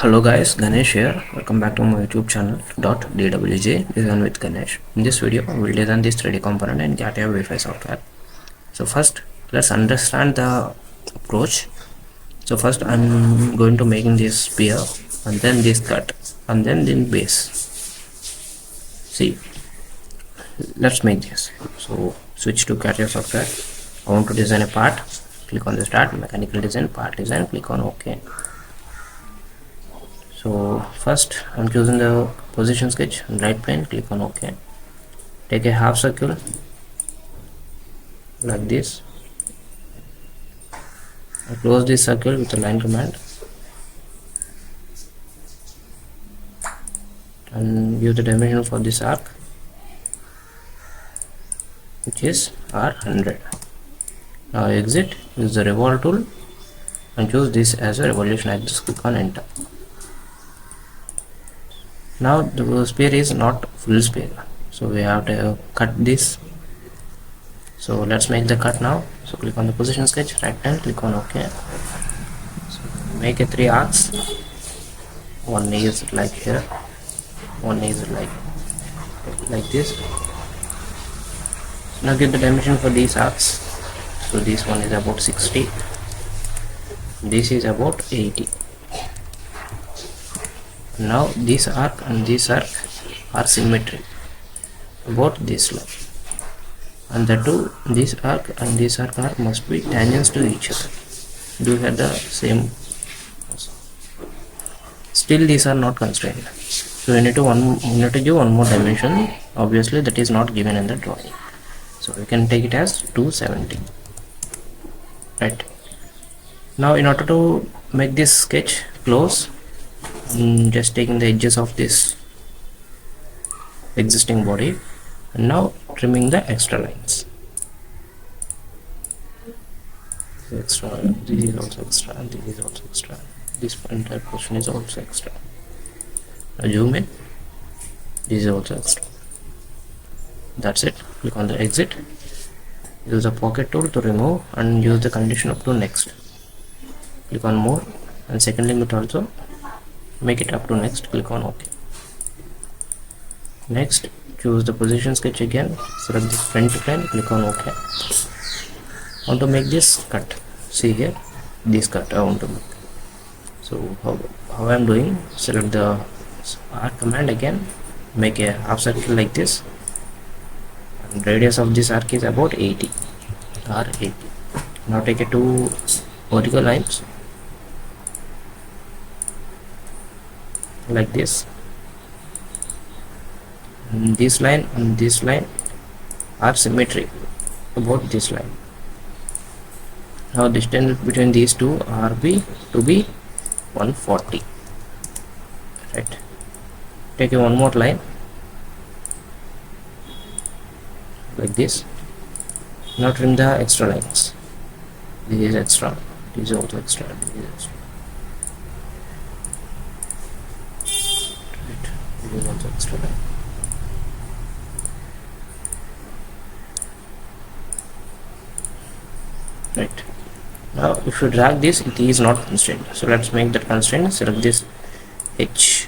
Hello guys, Ganesh here. Welcome back to my YouTube channel .dwj Design with Ganesh. In this video, we'll design this 3D component in Catia Wi-Fi software. So first, let's understand the approach. So first, I'm going to making this spear, and then this cut, and then base. See, let's make this. So switch to Catia software. I want to design a part. Click on the start, mechanical design, part design. Click on OK. So first I'm choosing the position sketch and right plane, click on OK. Take a half circle like this. I close this circle with the line command and use the dimension for this arc, which is R100. Now exit, use the revolve tool and choose this as a revolution axis, click on enter. Now the spear is not full spear, so we have to cut this. So let's make the cut now. So click on the position sketch, right hand, click on OK. So make a 3 arcs. One is like here, one is like this. So now get the dimension for these arcs. So this one is about 60, this is about 80. Now this arc and this arc are symmetric about this line, and the two, this arc and this arc are must be tangents to each other. Do you have the same? Still these are not constrained, so you need to give one more dimension. Obviously that is not given in the drawing, so we can take it as 270. Right, now in order to make this sketch close, I'm just taking the edges of this existing body and now trimming the extra lines. This is also extra, and this is also extra. This entire portion is also extra. Now zoom in, this is also extra. That's it. Click on the exit, use the pocket tool to remove and use the condition up to next. Click on more and second limit also, make it up to next, click on OK. Next, choose the position sketch again, select this front plane, click on OK. I want to make this cut. See here, this cut I want to make. So how I'm doing, select the arc command again, make a half circle like this, and radius of this arc is about 80, R80. Now take a 2 vertical lines like this, and this line and this line are symmetric about this line. Now distance between these two are to be 140. Right, take a one more line like this. Now trim the extra lines. This is extra, this is also extra, this is extra. This is also extra line. Right, now if you drag this, it is not constrained, so let's make that constraint. Select this H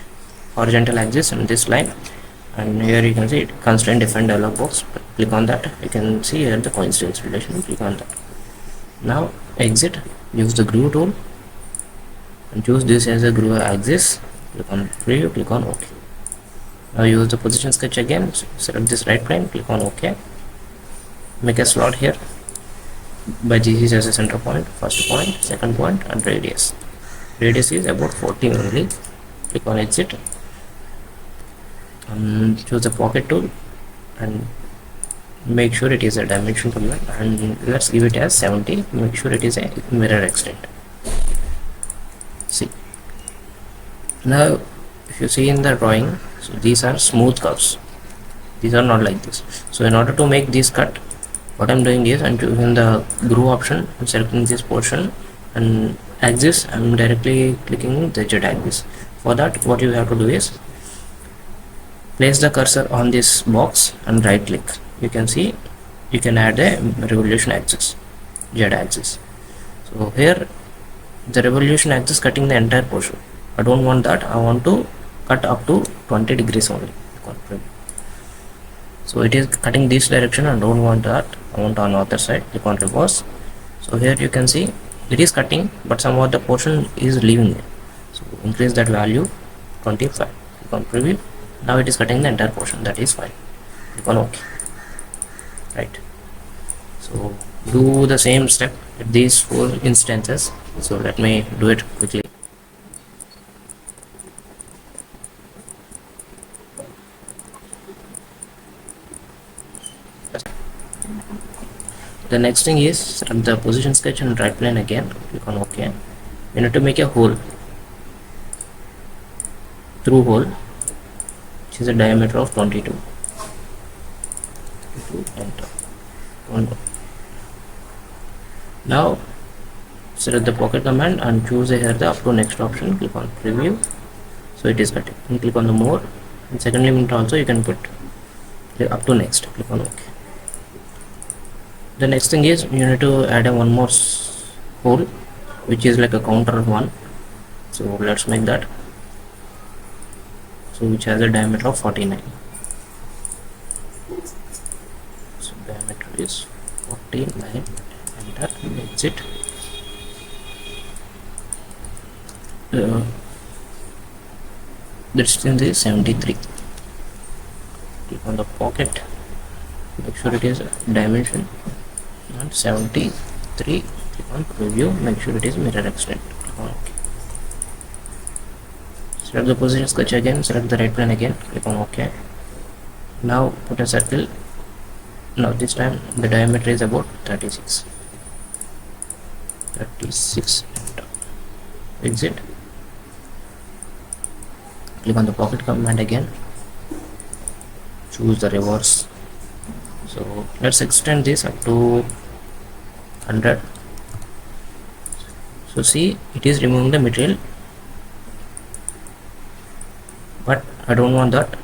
horizontal axis and this line, and here you can see it, constraint define dialog box. Click on that, you can see here the coincidence relation, click on that. Now exit, use the glue tool and choose this as a glue axis, click on preview, click on OK. Now use the position sketch again, select this right plane, click on OK. Make a slot here by this as a center point, first point, second point, and radius. Radius is about 40 only. Click on exit and choose the pocket tool and make sure it is a dimension command, and let's give it as 70. Make sure it is a mirror extent. See, now if you see in the drawing, so these are smooth curves, these are not like this. So in order to make this cut, what I'm doing is I'm choosing the groove option, I'm selecting this portion, and axis I'm directly clicking the Z axis. For that, what you have to do is place the cursor on this box and right click. You can see you can add a revolution axis, Z axis. So here the revolution axis cutting the entire portion, I don't want that. I want to cut up to 20 degrees only. So it is cutting this direction. I don't want that. I want on other side. Click on reverse. So here you can see it is cutting, but some of the portion is leaving it. So increase that value 25. Click on preview. Now it is cutting the entire portion. That is fine. Click on OK. Right. So do the same step at these 4 instances. So let me do it quickly. The next thing is select the position sketch and right plane again. Click on OK. You need to make a hole, through hole, which is a diameter of 22. Enter. Now select the pocket command and choose here the up to next option. Click on preview. So it is cutting. And click on the more. And second limit also you can put up to next. Click on OK. The next thing is you need to add a one more hole, which is like a counter one. So let's make that. So which has a diameter of 49. So diameter is 49. Enter. Exit. The distance is 73. Click on the pocket. Make sure it is dimension. And 73. Click on preview. Make sure it is mirror extent. Click on OK. Select the position sketch again. Select the right plane again. Click on OK. Now put a circle. Now this time the diameter is about 36. 36. Enter. Exit. Click on the pocket command again. Choose the reverse. So let's extend this up to 100. So see, it is removing the material, but I don't want that.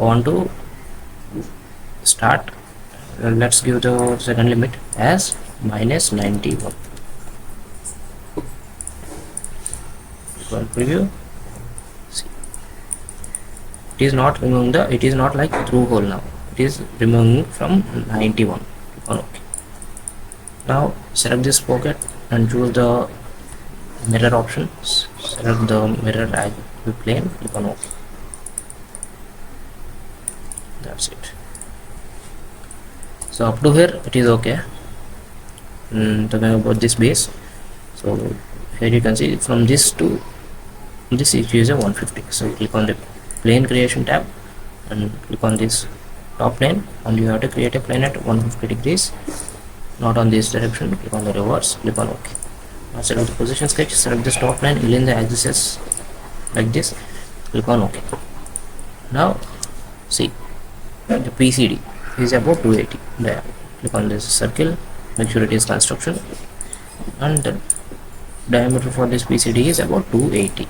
I want to start. Let's give the second limit as minus 91. Go and preview. See, it is not removing the. It is not like through hole now. It is removing from 91. On OK. Now select this pocket and choose the mirror options. Select the mirror plane. Click on OK. That's it. So up to here it is okay. Talking about this base. So here you can see from this to this it is a 150. So click on the plane creation tab and click on this top plane, and you have to create a plane at 150 degrees, not on this direction. Click on the reverse. Click on OK. Now select the position sketch. Select this top plane, align the axes like this. Click on OK. Now see, the PCD is about 280 there. Click on this circle. Make sure it is construction, and the diameter for this PCD is about 280.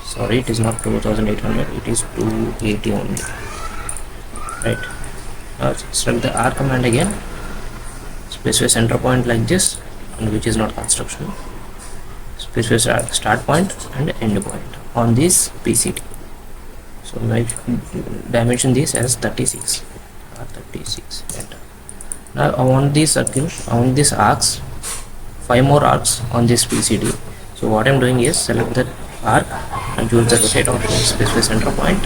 Sorry, it is not 2800, it is 280 only. Right. Now select the R command again. Specify center point like this, and which is not construction. Specify start point and end point on this PCD. So make dimension this as 36. 36. Enter. Now I want this circle. I want this arcs. 5 more arcs on this PCD. So what I'm doing is select the arc and choose the rotate option, specify center point,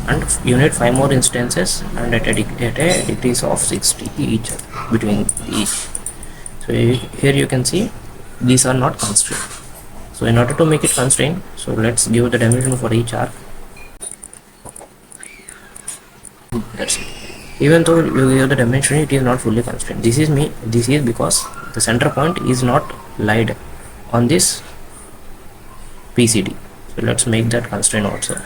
and you need 5 more instances and at a degrees of 60 each between each. So here you can see these are not constrained. So in order to make it constrained, so let's give the dimension for each arc. That's it. Even though you give the dimension, it is not fully constrained. This is because the center point is not laid on this PCD. So let's make that constraint also.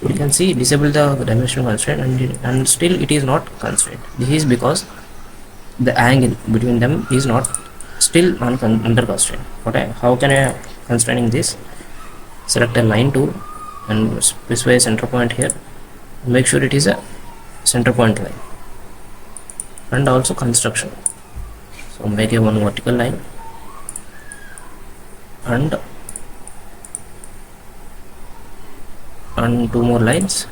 You can see disable the dimension constraint, and still it is not constrained. This is because the angle between them is not still under constraint. Okay, how can I constraining this? Select a line tool and specify center point here. Make sure it is a center point line. and also construction. So make a one vertical line and two more lines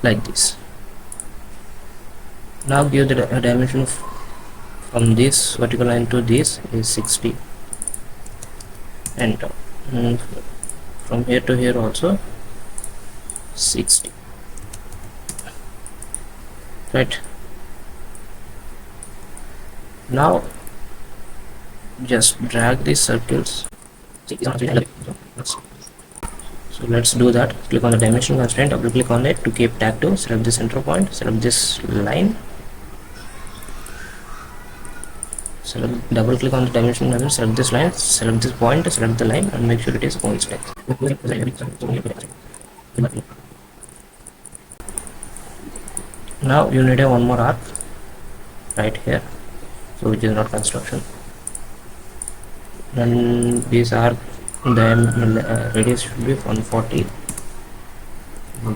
like this. Now give the dimension of from this vertical line to this is 60. Enter. From here to here also 60. Right. Now just drag these circles. So let's do that. Click on the dimension constraint, double click on it to keep it active, select the center point, select this line, double click on the dimension constraint, select this line, select this point, select the line, and make sure it is coincident. Now you need a one more arc right here, so which is not construction. And this arc, the radius should be 140.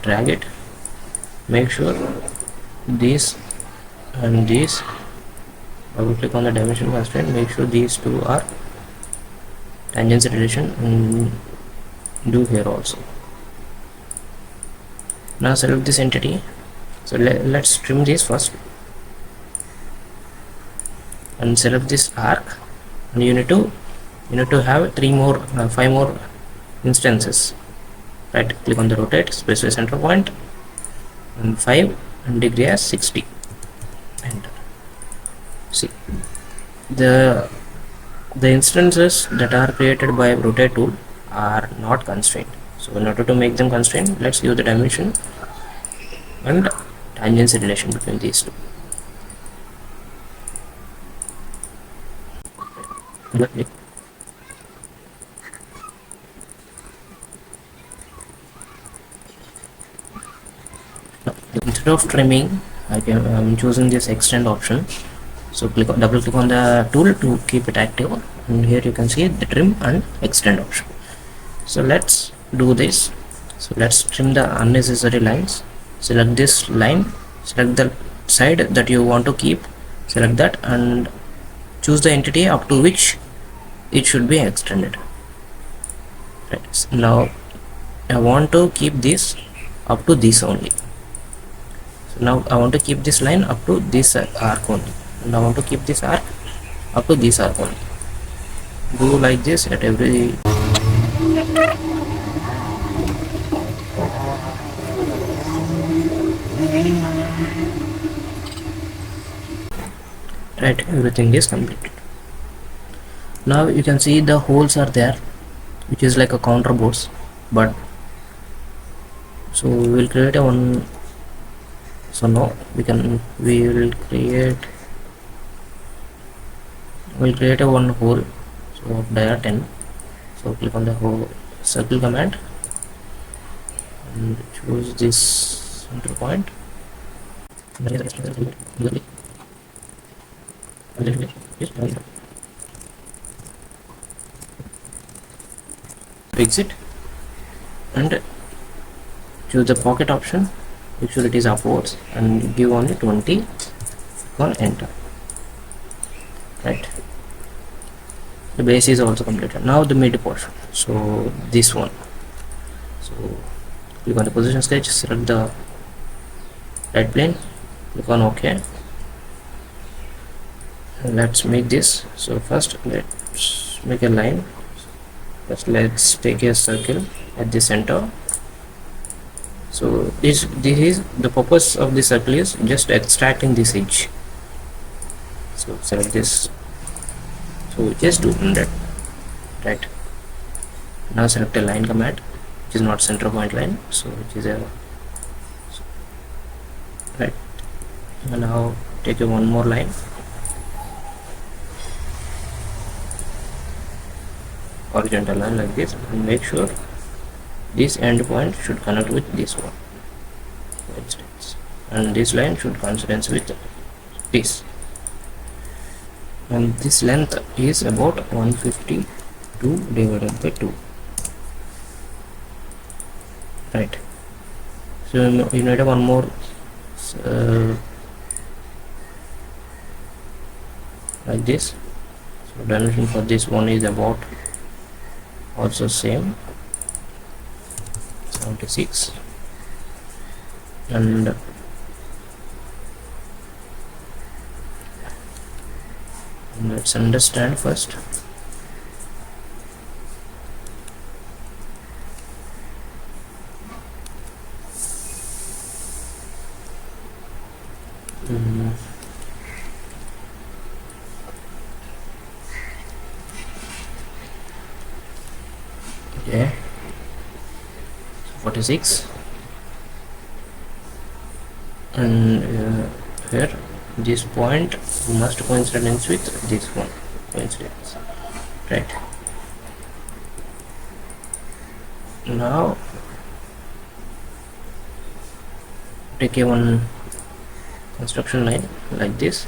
Drag it. Make sure this and this. Double click on the dimension constraint. Make sure these two are tangent relation, and do here also. Now select this entity. So let's trim this first, and select this arc. And you need to have 5 more instances. Right, click on the rotate, specify center point, and 5 and degree as 60. Enter. See, the instances that are created by rotate tool are not constrained. So in order to make them constrained, let's give the dimension and tangent relation between these two. Instead of trimming, I'm choosing this extend option. So double click on the tool to keep it active, and here you can see the trim and extend option. So let's do this. So let's trim the unnecessary lines. Select this line, select the side that you want to keep, select that, and choose the entity up to which it should be extended. Right. So now I want to keep this up to this only. So now I want to keep this line up to this arc only, and I want to keep this arc up to this arc only. Do like this at every. Right, everything is completed. Now you can see the holes are there, which is like a counter boards, but so we will create a one. So now we will create a one hole, so dia 10. So click on the whole circle command and choose this center point. Exit and choose the pocket option. Make sure it is upwards and give only 20. On enter. Right. The base is also completed. Now the mid portion. So this one. So click on the position sketch. Select the right plane. Click on OK. And let's make this. So first let's make a line. First let's take a circle at the center. So this is the purpose of the circle is just extracting this edge. So select this. So just 200. Right. Now select a line command, which is not center point line. So which is a right. And now take a one more line. Horizontal line like this, and make sure this end point should connect with this one, for instance, and this line should coincidence with this, and this length is about 152 divided by 2. Right. So you need one more like this. So dimension for this one is about also same 76, and let's understand first. Okay, 46, and here this point must coincidence with this one, coincidence, right? Now take a one construction line like this.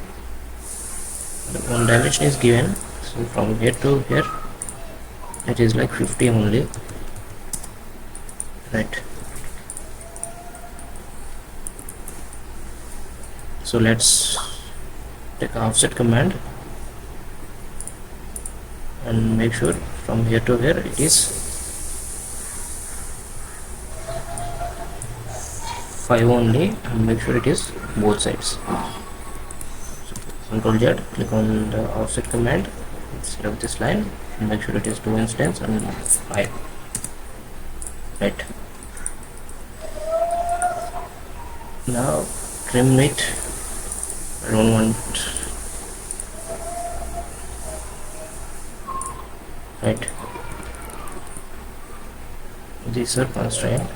The one dimension is given, so from here to here it is like 50 only, right? So let's take offset command and make sure from here to here it is 5 only, and make sure it is both sides. Control Z, click on the offset command, select this line and make sure it is 2 instance and 5, right? Now trim it. I don't want, right? These are constraint.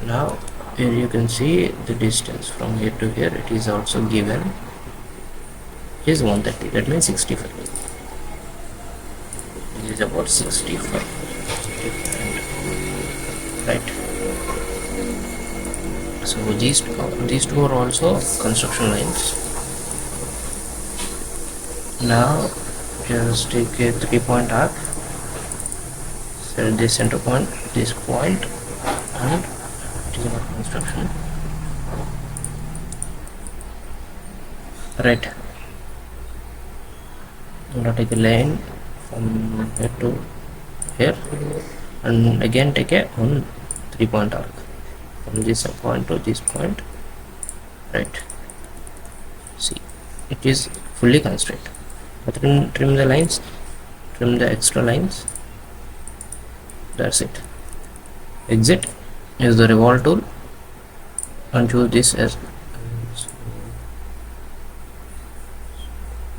Now here you can see the distance from here to here, it is also given is 130, that means 65. It is about 65, right? So these two are also construction lines. Now just take a 3-point arc, set this center point, this point, and it is about construction, right? Now take a line from here to here, and again take a one 3-point arc from this point to this point, right? See, it is fully constrained. Trim the lines, trim the extra lines, that's it. Exit, use the revolve tool and choose this as,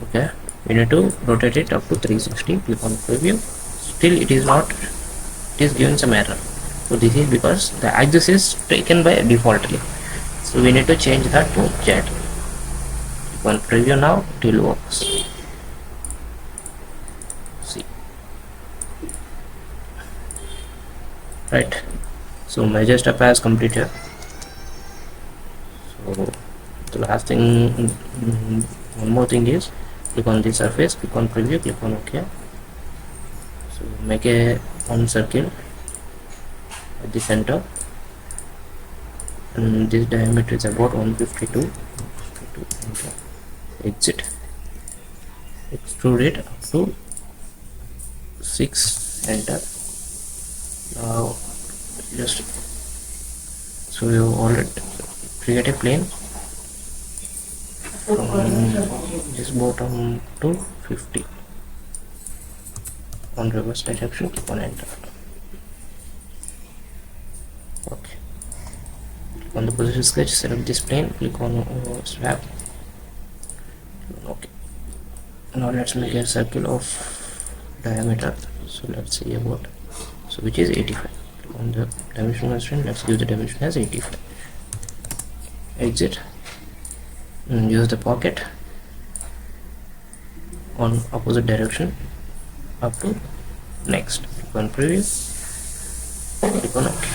okay, we need to rotate it up to 360. Click on preview. Still it is not, it is given some error. So this is because the axis is taken by defaultly, so we need to change that to Z. Click on preview now, it will work. See, right? So major step has completed. So the last thing, one more thing is, click on the surface, click on preview, click on OK. So make a one circle at the center, and this diameter is about 152. Okay. Exit, extrude it up to 6, enter. Now just, so you already create a plane from this bottom to 50 on reverse direction, click on enter. Okay, click on the position sketch, select this plane, click on swap. Okay, now let's make a circle of diameter. So let's see about, so which is 85. Click on the dimension constraint, let's give the dimension as 85. Exit and use the pocket on opposite direction up to next. Click on preview, click on OK.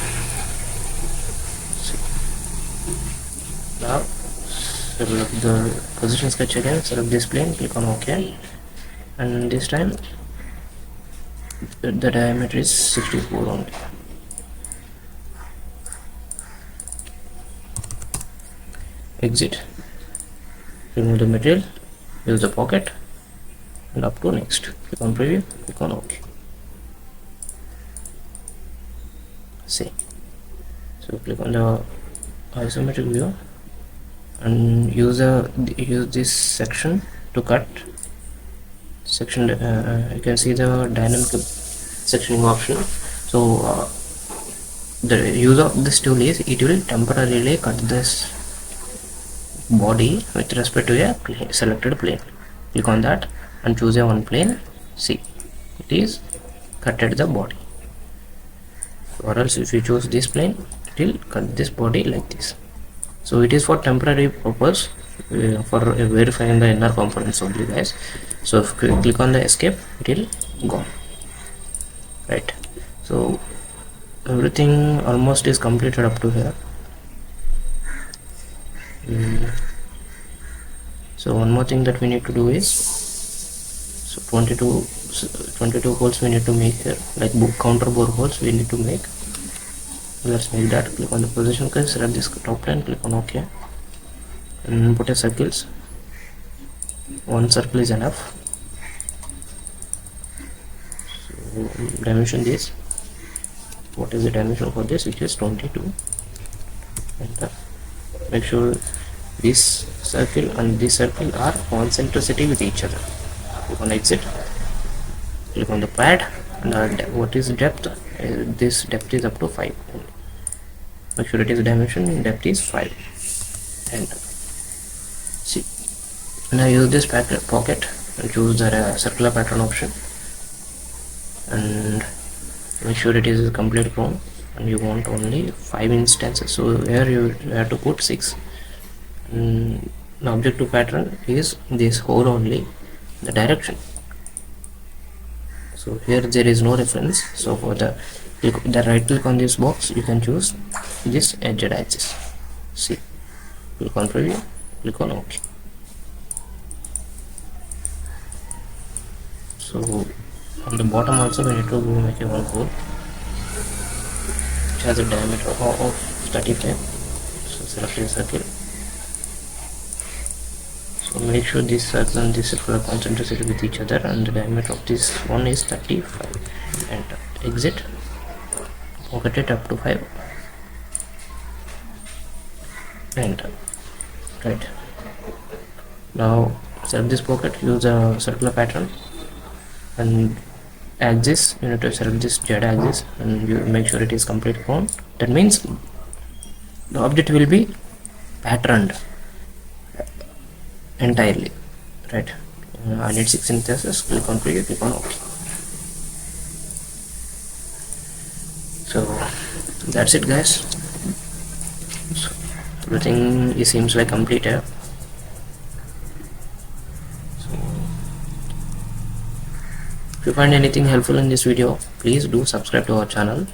Now select the position sketch again, select this plane, click on OK, and this time the diameter is 64 only. Exit, remove the material, use the pocket and up to next. Click on preview, click on OK. See, so click on the isometric view and use this section to cut section. You can see the dynamic sectioning option. So the use of this tool is it will temporarily cut this body with respect to a selected plane. Click on that and choose a one plane. See, it is cutted the body. Or else if you choose this plane, it will cut this body like this. So it is for temporary purpose, for verifying the inner components only, guys. So if you click on the escape, it will go. Right. So everything almost is completed up to here. So one more thing that we need to do is, so 22 holes we need to make here, like counter bore holes we need to make. Let's make that. Click on the position key, select this top plane, click on OK, and put a circles. One circle is enough. So dimension this. What is the dimension for this? Which is 22. Enter. Make sure this circle and this circle are concentricity with each other. Click on exit. Click on the pad and what is depth? This depth is up to 5. Make sure it is dimension, depth is 5. Enter. See, now use this pocket and choose the circular pattern option and make sure it is complete cone, and you want only 5 instances. So here you have to put 6. And the objective pattern is this hole only, the direction. So here there is no reference. So for the right click on this box, you can choose this edged axis. See, click on preview, click on OK. So on the bottom also we need to make a one hole which has a diameter of 35. So select a circle. So make sure this circle and this circle are concentrated with each other, and the diameter of this one is 35. Enter. Exit. Pocket it up to 5. Enter. Right. Now select this pocket, use a circular pattern, and axis you need to select this Z axis and you make sure it is complete cone. That means the object will be patterned entirely. Right. I need 6 instances. Click on preview, click on OK. So that's it, guys. So everything seems like complete here. So if you find anything helpful in this video, please do subscribe to our channel.